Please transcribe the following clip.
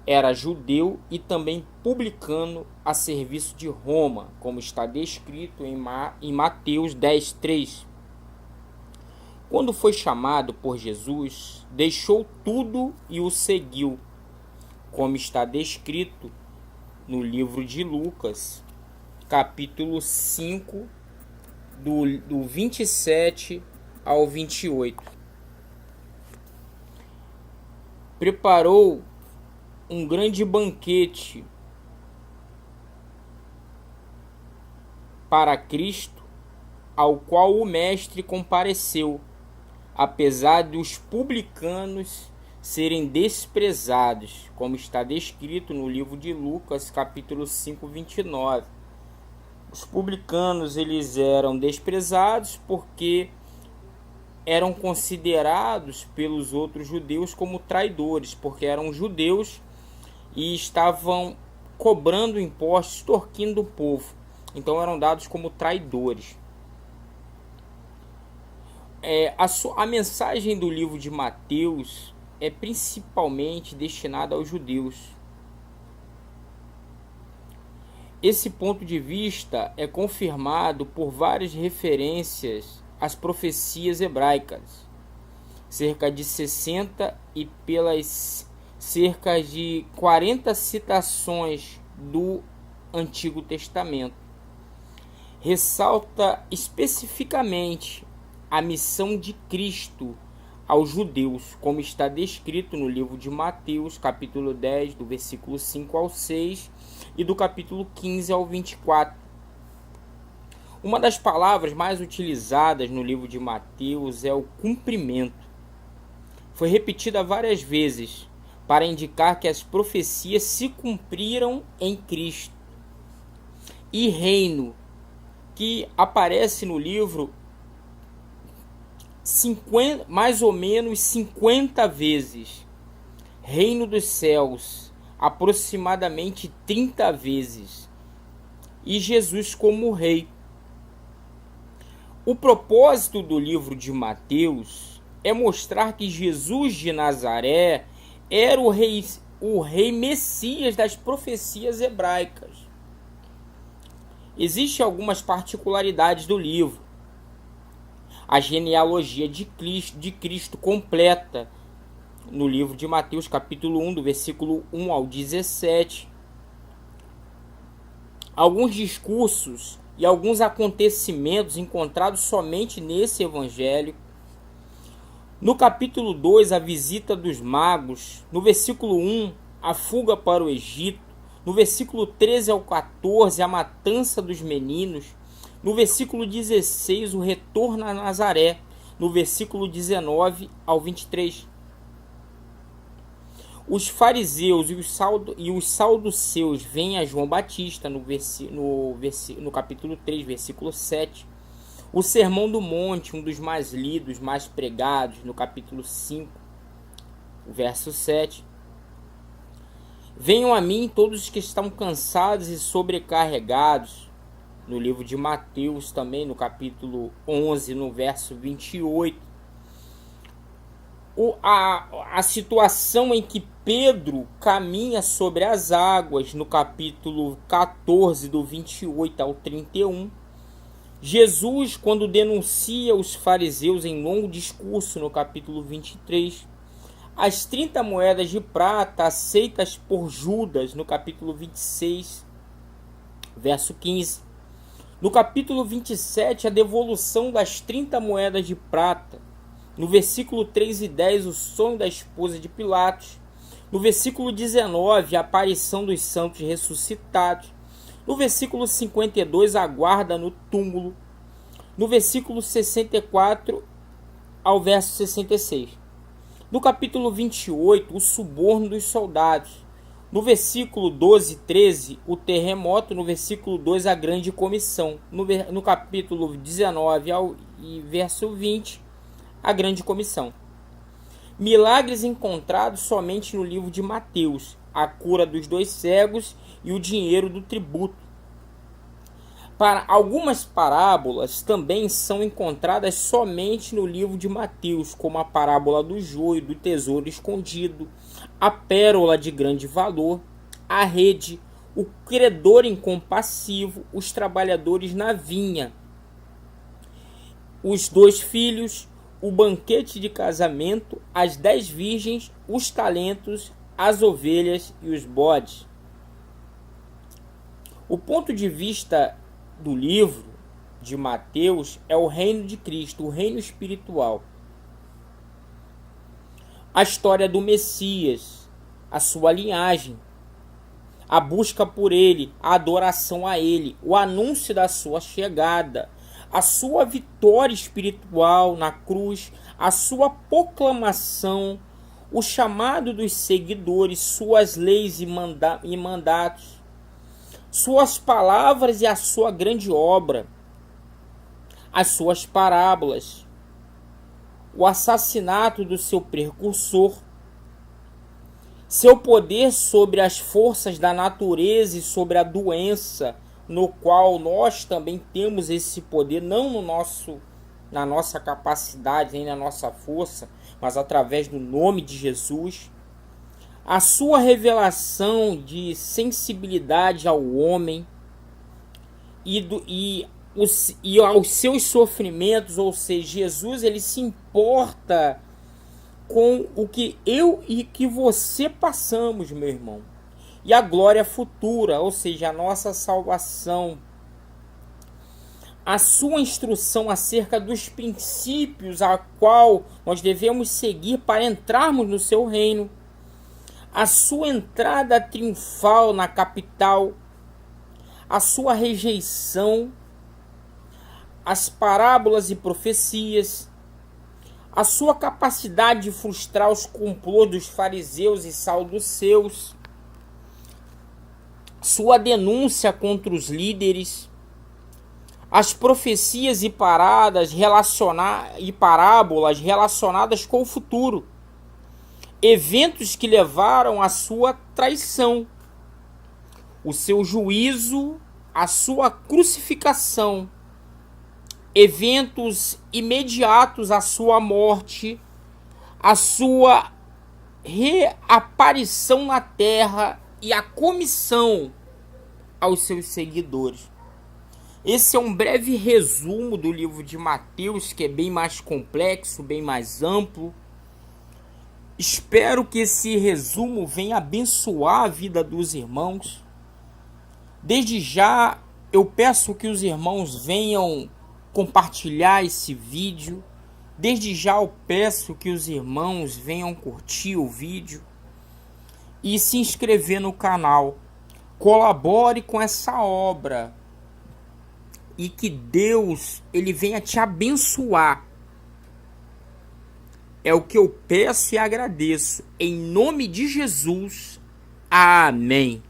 era judeu e também publicano a serviço de Roma, como está descrito em Mateus 10:3. Quando foi chamado por Jesus, deixou tudo e o seguiu, como está descrito no livro de Lucas, capítulo 5, do 27 ao 28. Preparou um grande banquete para Cristo, ao qual o mestre compareceu, apesar dos publicanos serem desprezados, como está descrito no livro de Lucas, capítulo 5, 29. Os publicanos eles eram desprezados porque eram considerados pelos outros judeus como traidores, porque eram judeus e estavam cobrando impostos, extorquindo o povo. Então eram dados como traidores. A mensagem do livro de Mateus é principalmente destinada aos judeus. Esse ponto de vista é confirmado por várias referências às profecias hebraicas, cerca de 60 e pelas cerca de 40 citações do Antigo Testamento. Ressalta especificamente a missão de Cristo aos judeus, como está descrito no livro de Mateus, capítulo 10, do versículo 5 ao 6 e do capítulo 15 ao 24. Uma das palavras mais utilizadas no livro de Mateus é o cumprimento. Foi repetida várias vezes para indicar que as profecias se cumpriram em Cristo. E reino, que aparece no livro mais ou menos 50 vezes. Reino dos céus, aproximadamente 30 vezes. E Jesus como rei. O propósito do livro de Mateus é mostrar que Jesus de Nazaré era o rei Messias das profecias hebraicas. Existem algumas particularidades do livro. A genealogia de Cristo completa no livro de Mateus, capítulo 1, do versículo 1 ao 17. Alguns discursos e alguns acontecimentos encontrados somente nesse evangelho. No capítulo 2, a visita dos magos. No versículo 1, a fuga para o Egito. No versículo 13 ao 14, a matança dos meninos. No versículo 16, o retorno a Nazaré. No versículo 19 ao 23. Os fariseus e os saduceus vêm a João Batista no capítulo 3, versículo 7. O Sermão do Monte, um dos mais lidos, mais pregados, no capítulo 5, verso 7. Venham a mim todos os que estão cansados e sobrecarregados, no livro de Mateus também, no capítulo 11, no verso 28. A situação em que Pedro caminha sobre as águas, no capítulo 14, do 28 ao 31. Jesus, quando denuncia os fariseus em longo discurso, no capítulo 23. As 30 moedas de prata aceitas por Judas, no capítulo 26, verso 15. No capítulo 27, a devolução das 30 moedas de prata. No versículo 3 e 10, o sonho da esposa de Pilatos. No versículo 19, a aparição dos santos ressuscitados. No versículo 52, a guarda no túmulo. No versículo 64 ao verso 66. No capítulo 28, o suborno dos soldados. No versículo 12 e 13, o terremoto. No versículo 2, a grande comissão. No capítulo 19 e verso 20, a grande comissão. Milagres encontrados somente no livro de Mateus. A cura dos 2 cegos e o dinheiro do tributo. Para algumas parábolas também são encontradas somente no livro de Mateus, como a parábola do joio, do tesouro escondido, a pérola de grande valor, a rede, o credor incompassivo, os trabalhadores na vinha, os 2 filhos, o banquete de casamento, as 10 virgens, os talentos, as ovelhas e os bodes. O ponto de vista do livro de Mateus é o reino de Cristo, o reino espiritual. A história do Messias, a sua linhagem, a busca por ele, a adoração a ele, o anúncio da sua chegada, a sua vitória espiritual na cruz, a sua proclamação, o chamado dos seguidores, suas leis e mandatos, suas palavras e a sua grande obra, as suas parábolas, o assassinato do seu precursor, seu poder sobre as forças da natureza e sobre a doença, no qual nós também temos esse poder, não na nossa capacidade, nem na nossa força, mas através do nome de Jesus. A sua revelação de sensibilidade ao homem e aos seus sofrimentos, ou seja, Jesus ele se importa com o que eu e que você passamos, meu irmão. E a glória futura, ou seja, a nossa salvação. A sua instrução acerca dos princípios a qual nós devemos seguir para entrarmos no seu reino. A sua entrada triunfal na capital. A sua rejeição. As parábolas e profecias. A sua capacidade de frustrar os complôs dos fariseus e saduceus. Sua denúncia contra os líderes. As profecias e parábolas relacionadas com o futuro. Eventos que levaram à sua traição. O seu juízo, a sua crucificação. Eventos imediatos à sua morte, a sua reaparição na terra e a comissão aos seus seguidores. Esse é um breve resumo do livro de Mateus, que é bem mais complexo, bem mais amplo. Espero que esse resumo venha abençoar a vida dos irmãos. Desde já, eu peço que os irmãos venham compartilhar esse vídeo. Desde já eu peço que os irmãos venham curtir o vídeo e se inscrever no canal. Colabore com essa obra e que Deus ele venha te abençoar. É o que eu peço e agradeço. Em nome de Jesus. Amém.